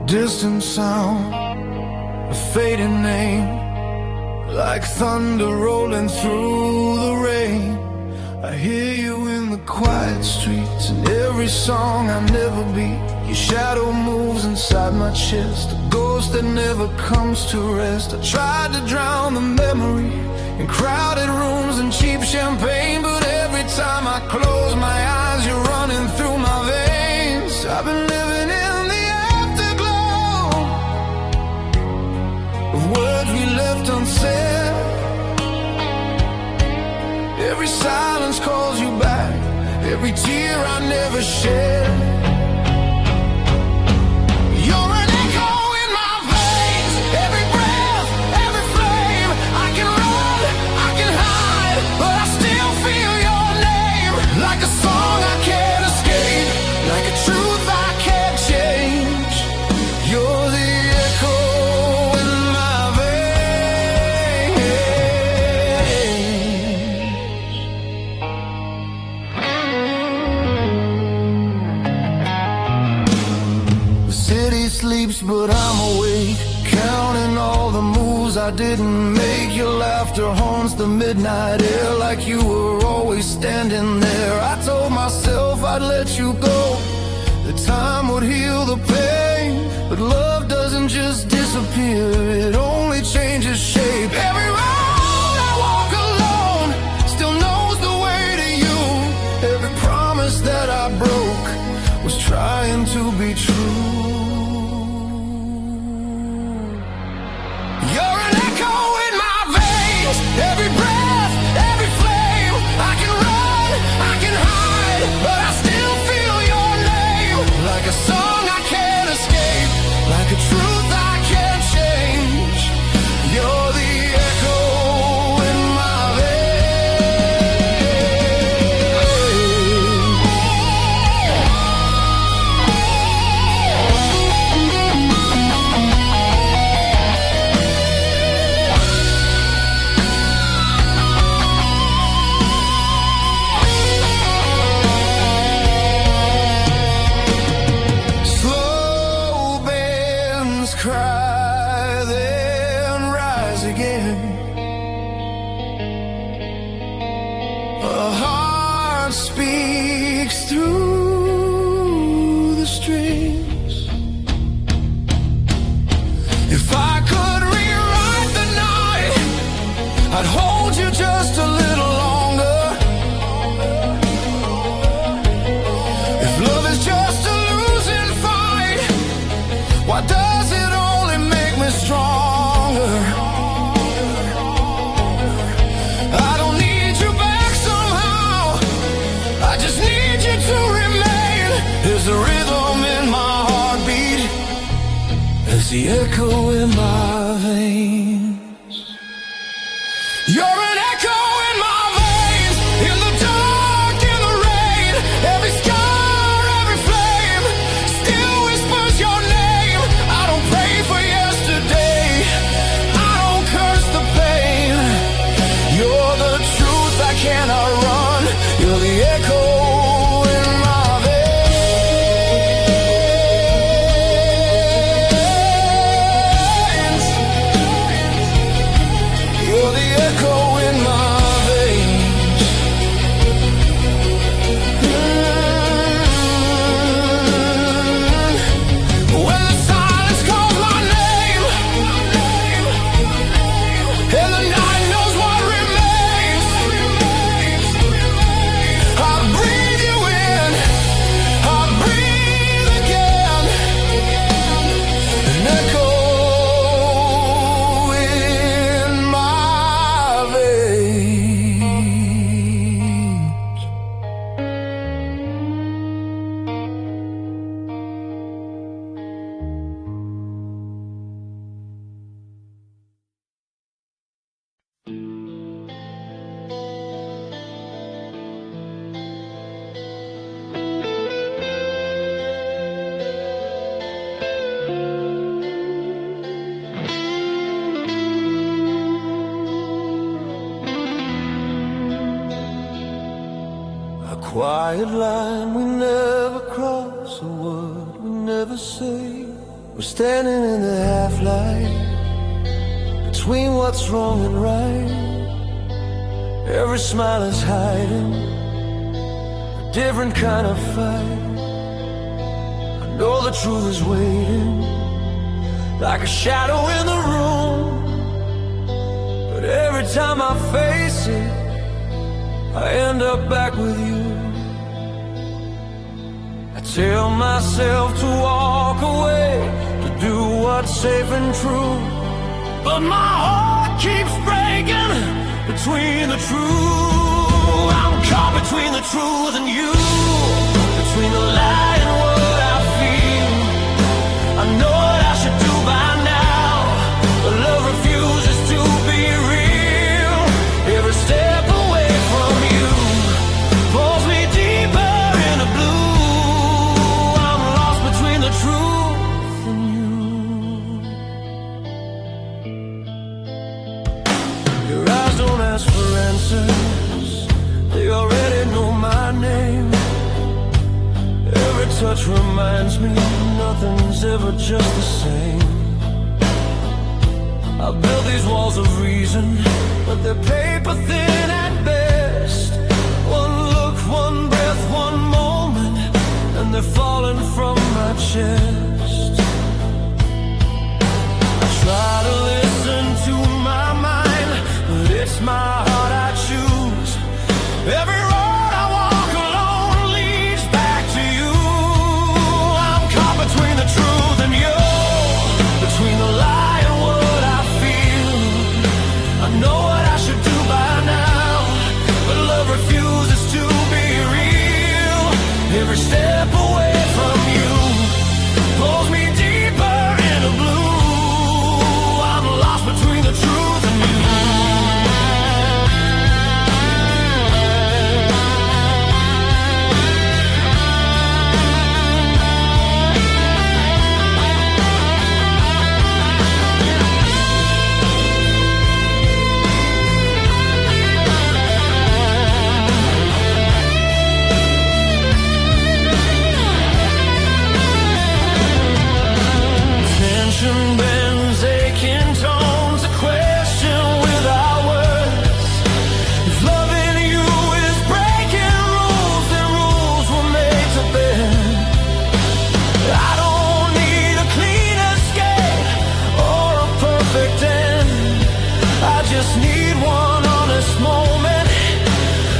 distant sound, a fading name, like thunder rolling through the rain. I hear you in the quiet streets, in every song I never beat. Your shadow moves inside my chest, a ghost that never comes to rest. I tried to drown the memory in crowded rooms and cheap champagne, but every time I close my eyes, you're running through my veins. I've been living in the afterglow of words we left unsaid. Every silence calls you back, every tear I never shed. You're an echo in my veins, every breath, every flame. I can run, I can hide, but I still feel your name. Like a song I can't escape, like a truth I can't change. You're the echo in my veins. The city sleeps, but I'm awake, counting all the moves I didn't make. Your laughter haunts the midnight air, like you were always standing there. I told myself I'd let you go, that time would heal the pain, but love doesn't just disappear, it only changes shape. Every road I walk alone still knows the way to you. Every promise that I broke was trying to be true. You're an echo in my veins, every breath, every flame. I can run, I can hide, but I still feel your name. Like a song I can't escape, like a truth I can't change. You're the echo in my slow bands cry, then rise again. A heart speaks through the strings. If I could rewrite the night, I'd hold you just a little longer. If love is just a losing fight, why does it only make me stronger? I don't need you back somehow, I just need you to remain. There's a rhythm in my heartbeat, there's the echo in my veins. You're an echo in my veins, in the dark, in the rain. Every scar, every flame still whispers your name. I don't pray for yesterday, I don't curse the pain. You're the truth I cannot run, you're the echo in my veins. You're the echo in my veins. When the silence calls my name, and the night knows what remains, I breathe you in, I breathe again. An echo in my veins. A quiet line we never cross, a word we never say. We're standing in the half-light between what's wrong and right. Every smile is hiding a different kind of fight. I know the truth is waiting like a shadow in the room, but every time I face it, I end up back with you. I tell myself to walk away, to do what's safe and true, but my heart keeps breaking between the truth. I'm caught between the truth and you, between the lie and what I feel. I know what I should do by now, but love refuses to be real. Every step away from you pulls me deeper into blue. I'm lost between the truth and you. Your eyes don't ask for answers, they already know my name. Every touch reminds me nothing's ever just the same. I built these walls of reason, but they're paper thin at best. One look, one breath, one moment, and they're falling from my chest. I try to listen to my mind, but it's my heart I choose. Every road I walk alone leads back to you. I'm caught between the truth and you, between the lie and what I feel. I know what I should do by now, but love refuses to be real. Every step away from you pulls me deeper into blue. I'm lost between the truth and you. Tension bends, aching tones, a question without words. If loving you is breaking rules, then rules were made to bend. I don't need a clean escape or a perfect end. I just need one honest moment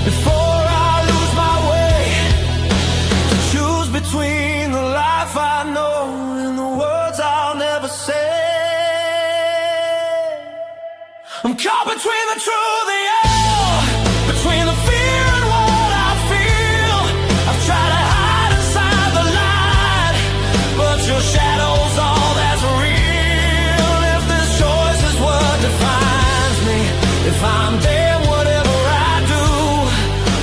before I lose my way, to choose between the life I know and the words I'll never say. I'm caught between the truth and you, between the fear and what I feel. I've tried to hide inside the light, but your shadow's all that's real. If this choice is what defines me, if I'm damn whatever I do,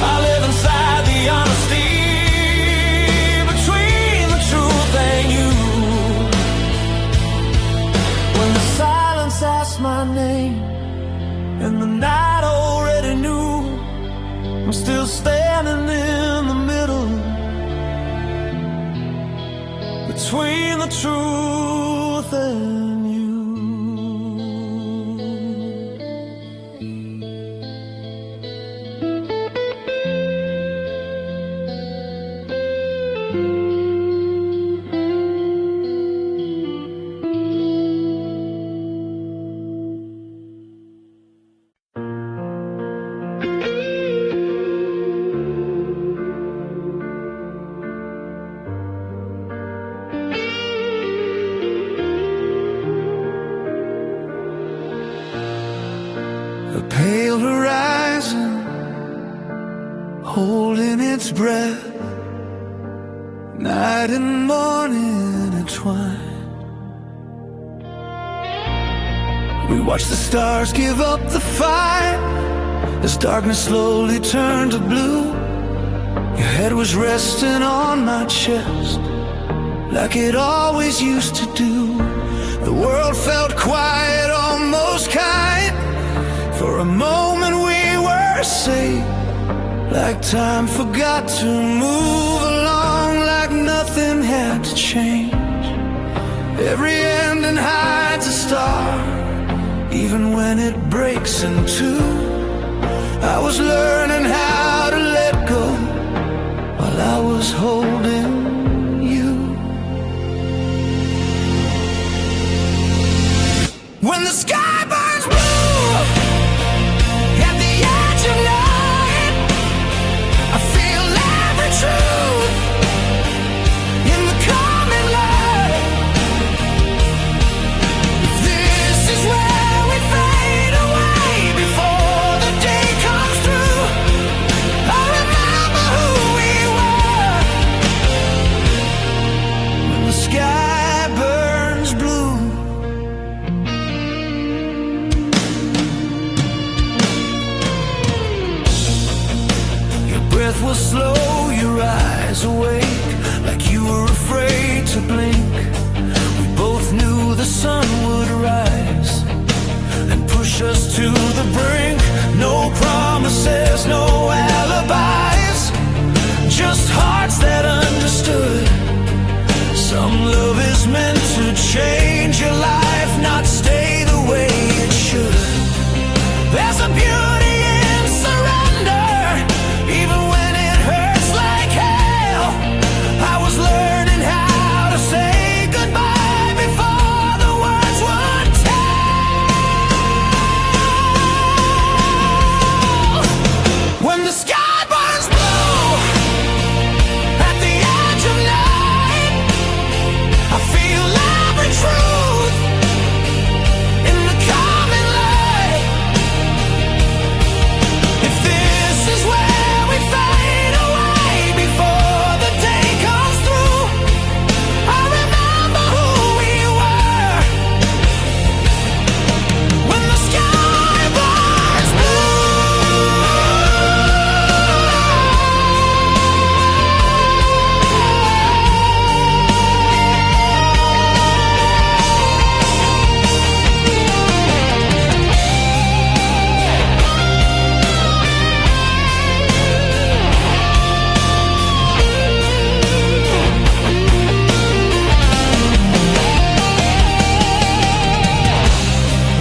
I live inside the honesty between the truth and you. When the silence asks my name and the night already knew, I'm still standing in the middle between the truth and you. A pale horizon holding its breath, night and morning entwined. We watch the stars give up the fight as darkness slowly turned to blue. Your head was resting on my chest like it always used to do. The world felt quiet, almost kind. For a moment we were safe, like time forgot to move along, like nothing had to change. Every ending hides a star, even when it breaks in two. I was learning how to let go while I was holding you. When the sky burns blue at the edge of night, I feel every truth in the coming light. This is where we fade away before the day comes through. I remember who we were when the sky burns blue. Your breath was slow, your eyes awake, like you were afraid to blink. We both knew the sun would rise and push us to the brink. No promises, no alibis, just hearts that understood. Some love is meant to change your life, not stay the way it should. There's a beauty in surrender, even when it hurts like hell. I was learning how to say goodbye before the words would tell. When the sky burns blue at the edge of night, I feel every truth in the coming light. If this is where we fade away before the day comes through, I remember who we were when the sky burns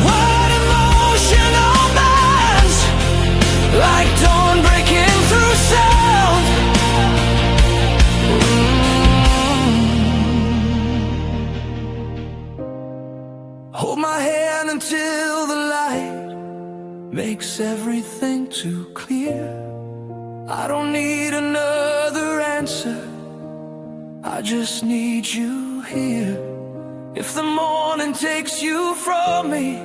what emotional bands, like dawn breaking through sound. Hold my hand until the light makes everything too clear. I don't need another answer, I just need you here. If the morning takes you from me,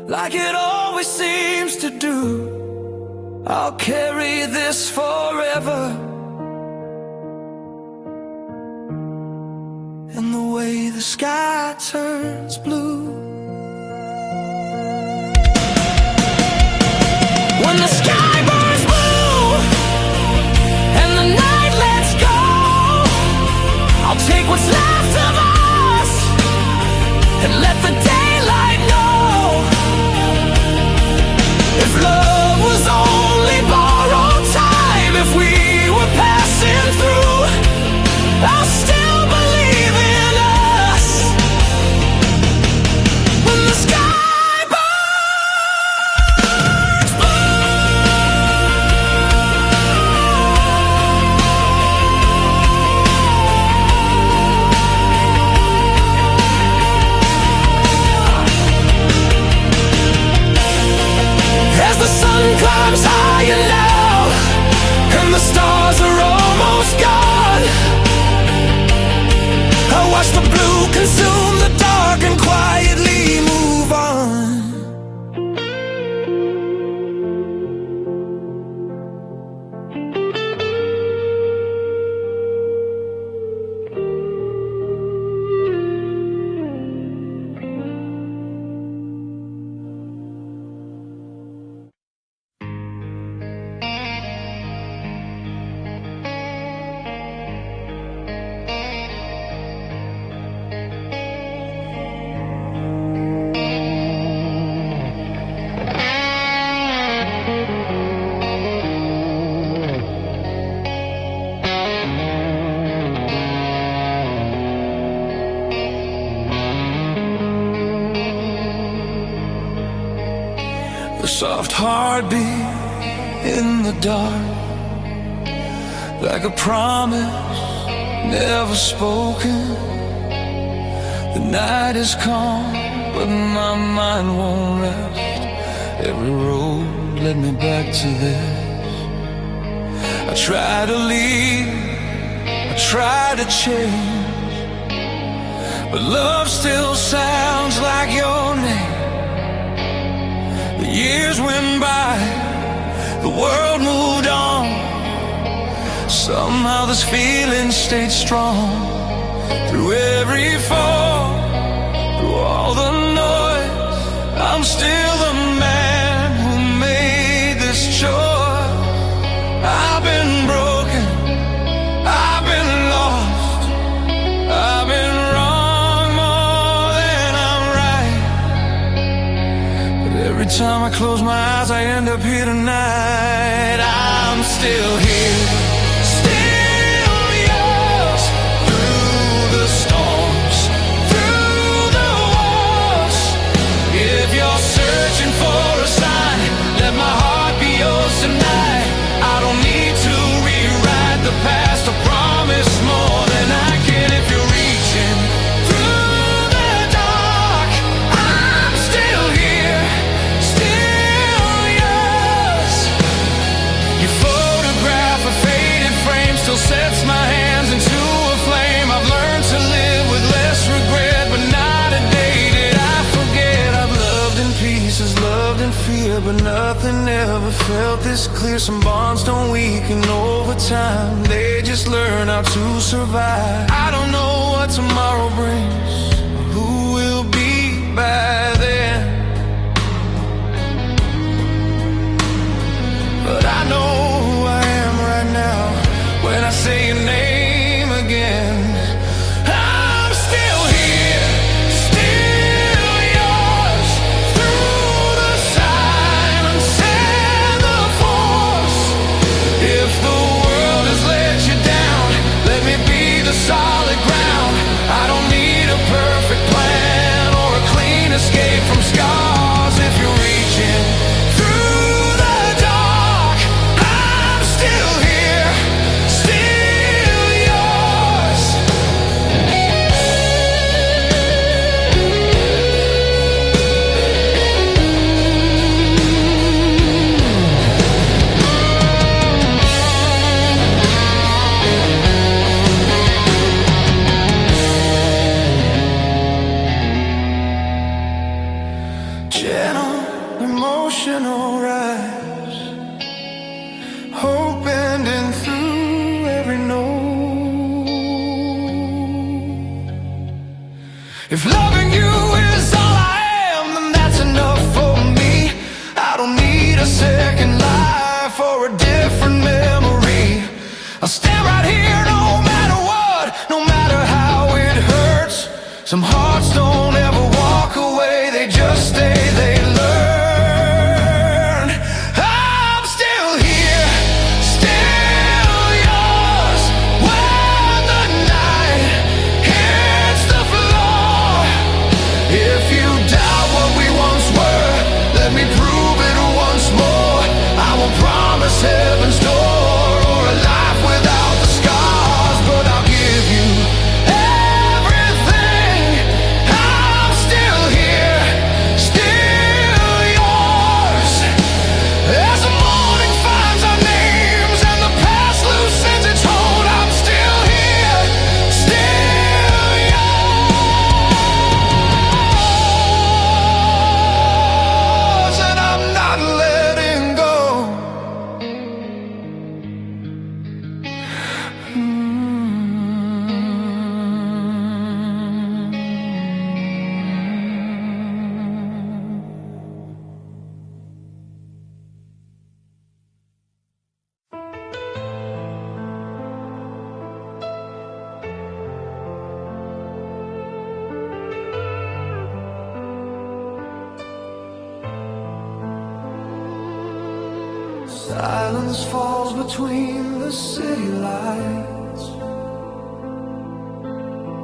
like it always seems to do, I'll carry this forever. And the way the sky turns blue. When the sky burns blue and the night lets go, I'll take what's left of us and let the daylight know. If love was only borrowed time, if we were passing through, I'll still believe in us. When the sky burns blue. soft heartbeat in the dark, like a promise never spoken. The night is calm, but my mind won't rest. Every road led me back to this. I try to leave, I try to change, but love still sounds like your name. The years went by, the world moved on. Somehow this feeling stayed strong. Through every fall, through all the noise, I'm still the man who made this choice. I've been broken, I've been lost, I've been wrong more than I'm right. But every time I close my eyes, I end up here tonight. I'm still here, still yours. Through the storms, through the wars. If you're searching for a sign, let my heart be yours tonight. I don't need to rewrite the past. I promise more than I can. If you're reaching through the dark, I'm still here, still yours. Your photograph, a faded frame, still sets my hands into a flame. I've learned to live with less regret, but not a day did I forget. I've loved in pieces, loved in fear, but nothing ever felt this clear. Some bonds don't weaken over time, they just learn how to survive. I don't know what tomorrow brings, or who will be by then, but I know who I am right now when I say your name again. I'm still here, still yours. Through the silence and the force. If the world has let you down, let me be the solid ground. I don't need a perfect plan or a clean escape from scars. If you're reaching through the dark, I'm still here, still yours. Gentle, emotional rise, hope bending through every note. If loving you is all I am, then that's enough for me. I don't need a second life or a different memory. I'll stand right here no matter what, no matter how it hurts. Some hearts don't ever walk away, they just stay, they learn. I'm still here, still yours. When the night hits the floor, if you doubt what we once were, let me prove it once more. I won't promise heaven's door or a life without the scars, but I'll give you everything. I'm still here, still yours. As the morning finds our names and the past loosens its hold, I'm still here, still yours, and I'm not letting go. Silence falls between the city lights.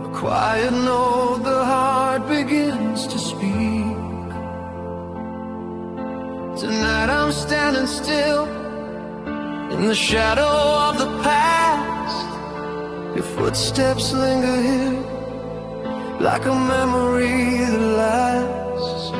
A quiet note, the heart begins to speak. Tonight standing still in the shadow of the past. Your footsteps linger here like a memory that lasts.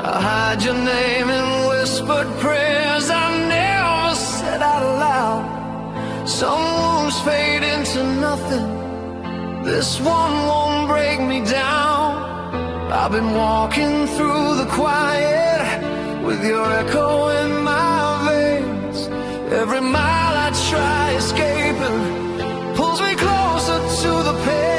I hide your name in whispered prayers I never said out loud. Some wounds fade into nothing, this one won't break me down. I've been walking through the quiet with your echo in my veins. Every mile I try escaping pulls me closer to the pain.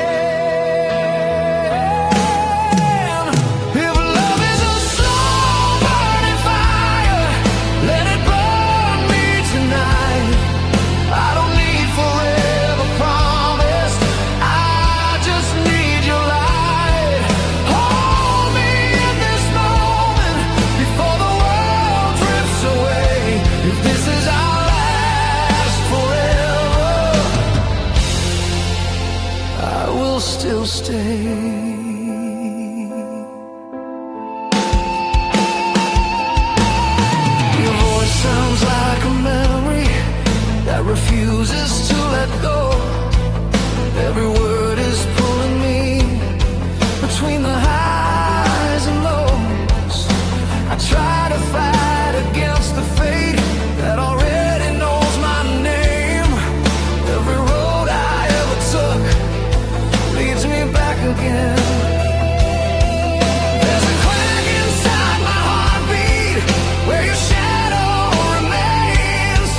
Still stay. Your voice sounds like a memory that refuses to let go. Every word is pulling me between the highs and lows. I try to fight against the fate that already knows my name. Every road I ever took leads me back again. There's a crack inside my heartbeat where your shadow remains.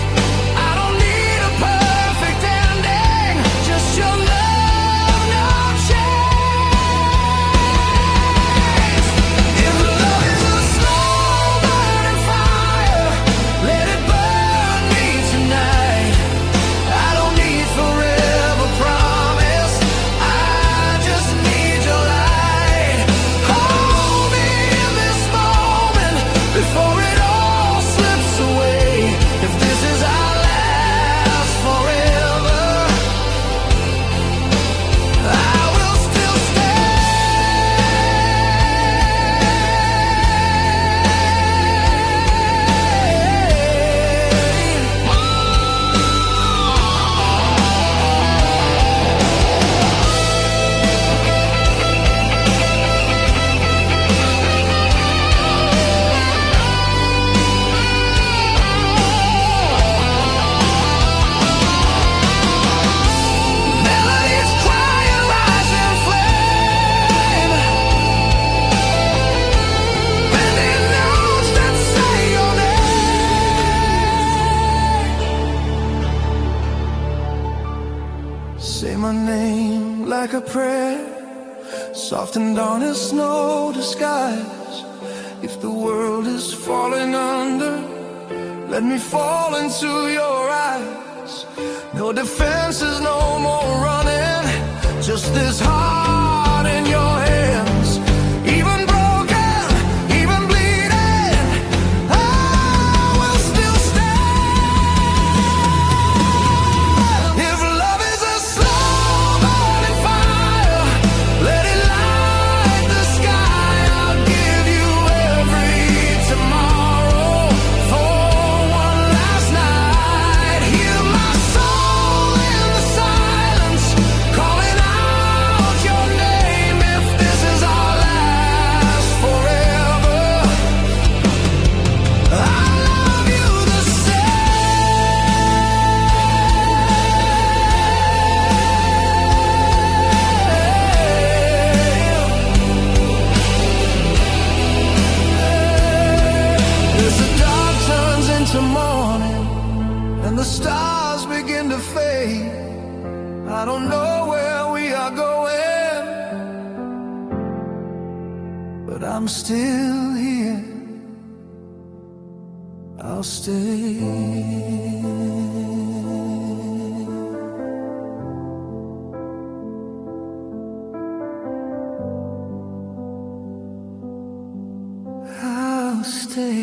I don't need a perfect ending, just your love, no change. If love is a slow burning fire, let it burn me tonight. I don't need forever promise, before it all slips away. If this is our last forever, I will still say my name like a prayer, soft and honest, no disguise. If the world is falling under, let me fall into your eyes. No defenses, no more running, just this heart in your hands. Even broken, even bleeding, I will still stand. If love is a slow burning fire, let it light the sky. I'll give you every tomorrow for one last night. Hear my soul in the silence, calling out your name. If this is our last forever, I love you the same. As the dark turns into morning and the stars begin to fade, I don't know where we are going, but I'm still here. I'll stay. I'll stay.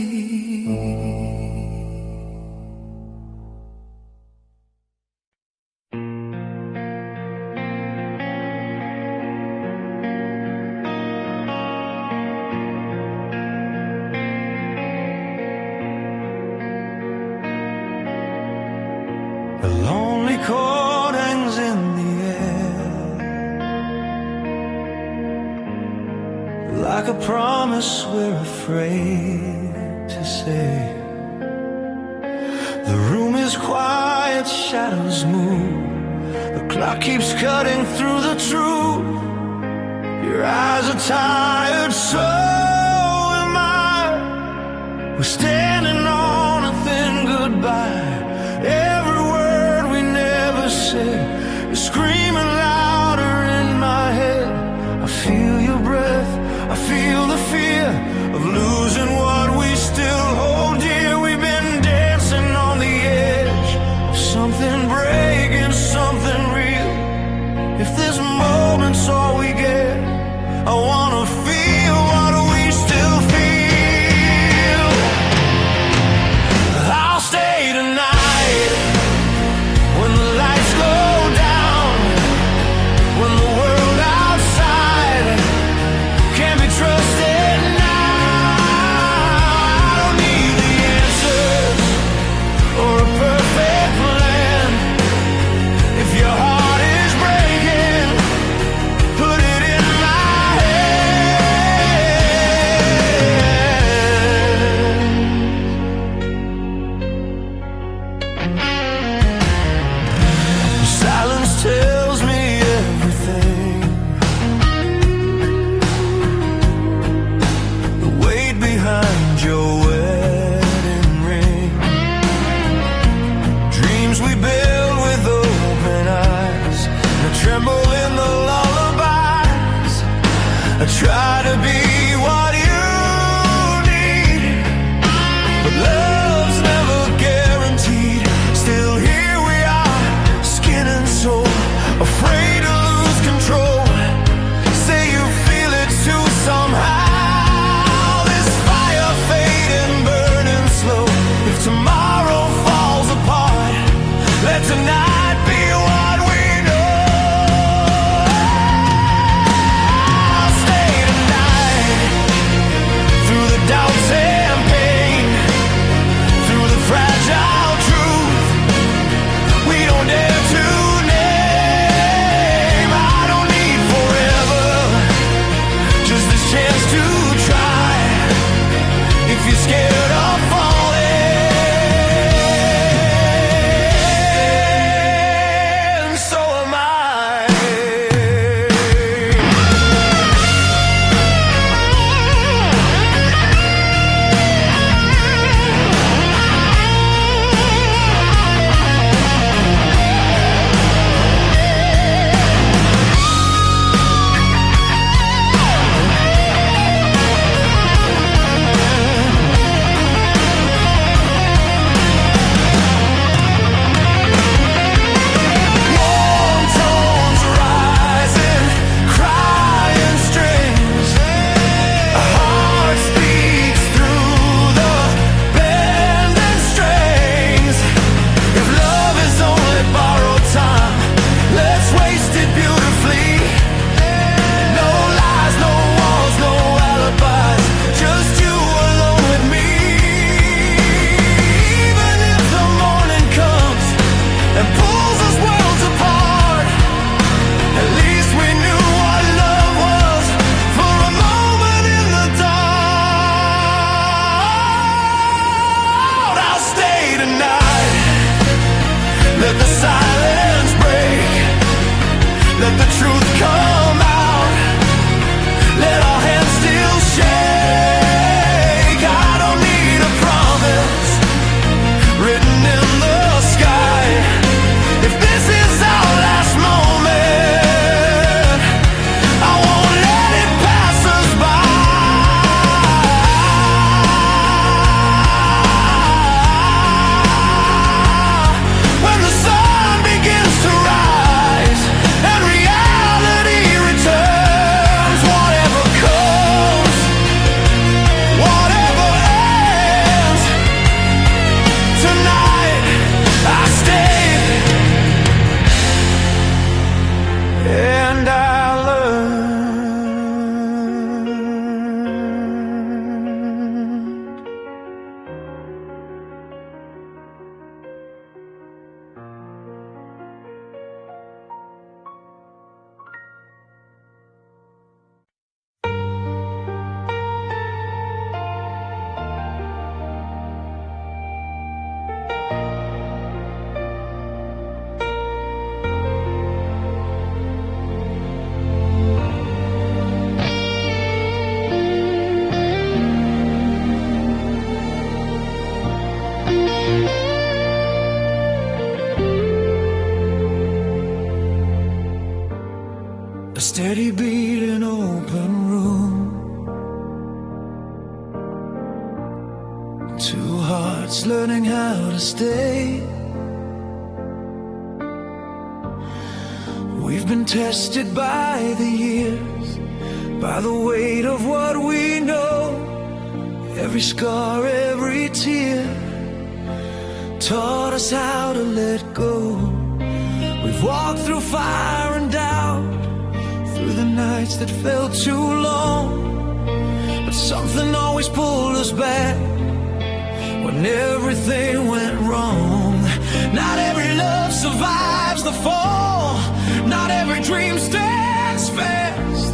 like a promise we're afraid to say. The room is quiet, shadows move. The clock keeps cutting through the truth. Your eyes are tired, so am I. We're standing on a thin goodbye. Every word we never said is screaming louder in my head. I feel your breath, I feel the fear of losing what we still hold dear. We've been dancing on the edge of something breaking, something real. If this moment's all we get, I wanna feel what we still feel. I'll stay tonight when the lights go down, when the world outside can't be trusted A steady beat in open room. Two hearts learning how to stay. We've been tested by the years, by the weight of what we know. Every scar, every tear taught us how to let go. We've walked through fire and doubt, through the nights that felt too long. But something always pulled us back when everything went wrong. Not every love survives the fall, not every dream stands fast.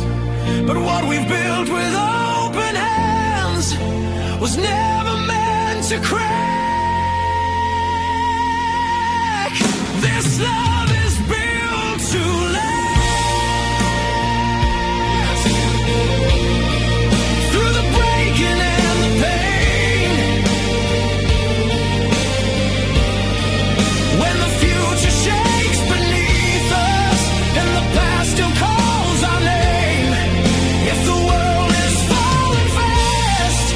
But what we've built with open hands was never meant to crack. This love is built to last. Through the breaking and the pain, when the future shakes beneath us and the past still calls our name. If the world is falling fast,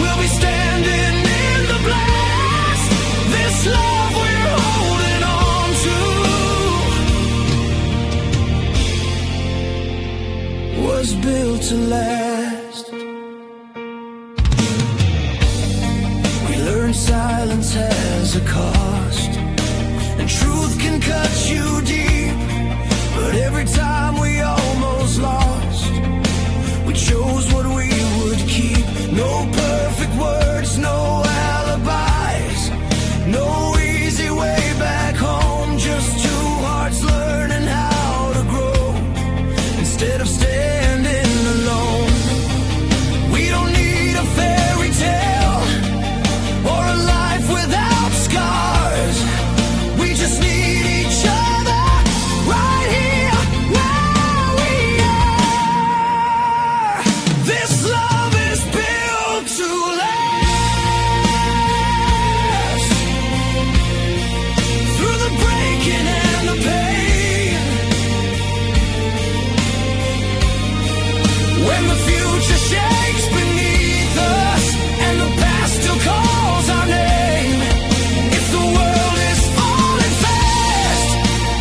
we'll be standing in the blast. This love we're holding on to was built to last. We learned silence has a cost, and truth can cut you deep. But every time we almost lost, we chose what we would keep. No perfect words, no alibis, no easy way back home. Just two hearts learning how to grow instead of standing alone. We don't need a fairy tale or a life without scars. We just need each other right here where we are. This love is built to last. Through the breaking and the pain, when the future shakes beneath us and the past still calls our name. If the world is falling fast,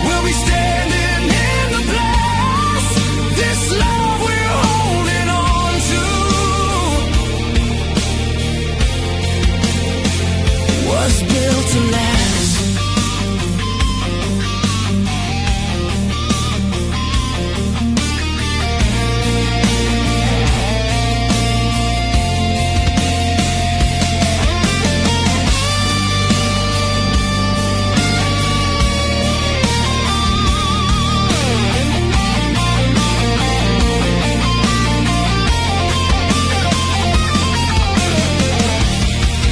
we'll be standing in the blast. This love we're holding on to was built to last.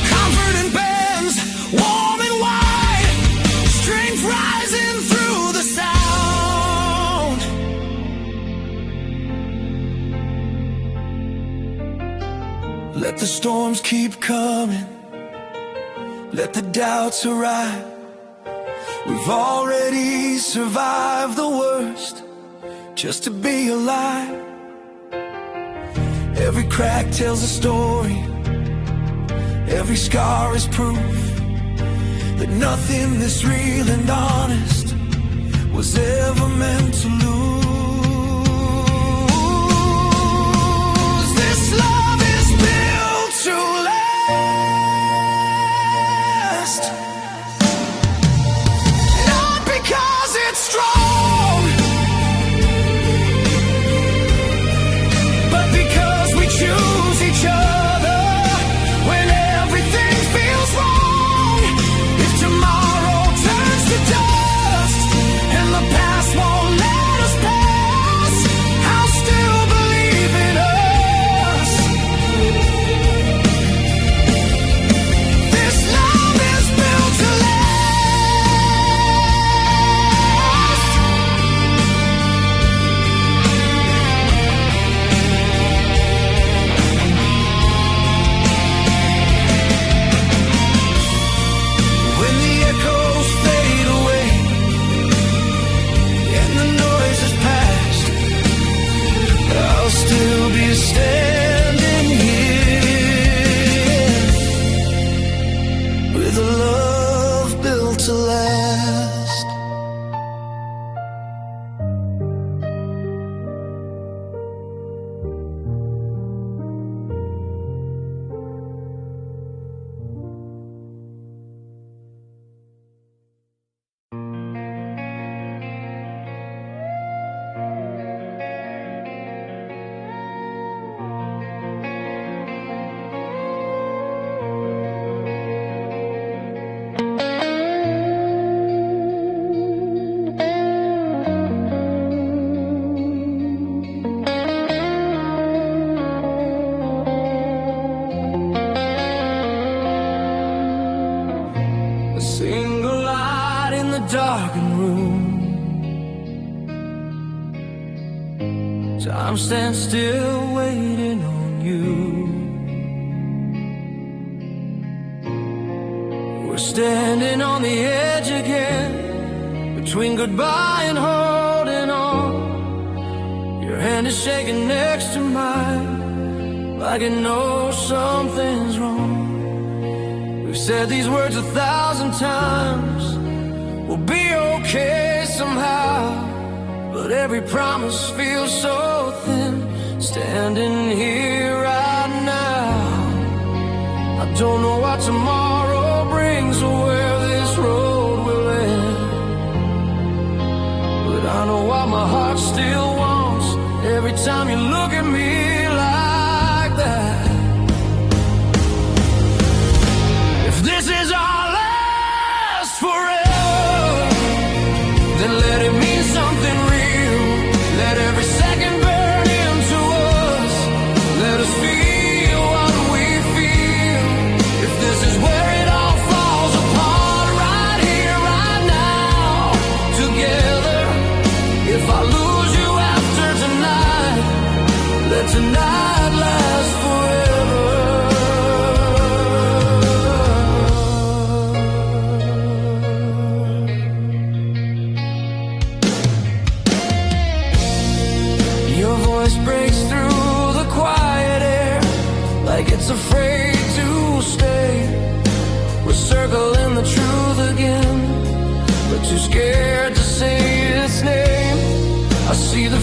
Comfort in bands, warm and wide, strength rising through the sound. Let the storms keep coming, let the doubts arrive. We've already survived the worst just to be alive. Every crack tells a story, every scar is proof that nothing this real and honest was ever meant to lose. This love is built to last. Not because it's strong, but because we choose each other when everything feels wrong. If tomorrow turns to dust and the past won't let us Time stands still waiting on you. We're standing on the edge again, between goodbye and holding on. Your hand is shaking next to mine, like it knows something's wrong. We've said these words 1,000 times, we'll be okay somehow. But every promise feels so thin, standing here right now. I don't know what tomorrow brings or where this road will end, but I know what my heart still wants every time you look at me like that. If this is our last forever, then let it mean something real. Let every second burn into us. Let us feel what we feel. If this is where it all falls apart, right here, right now, together. If I lose you after tonight, let tonight last forever. Your voice breaks through the quiet air, like it's afraid to stay. We're circling the truth again, but too scared to say its name. I see the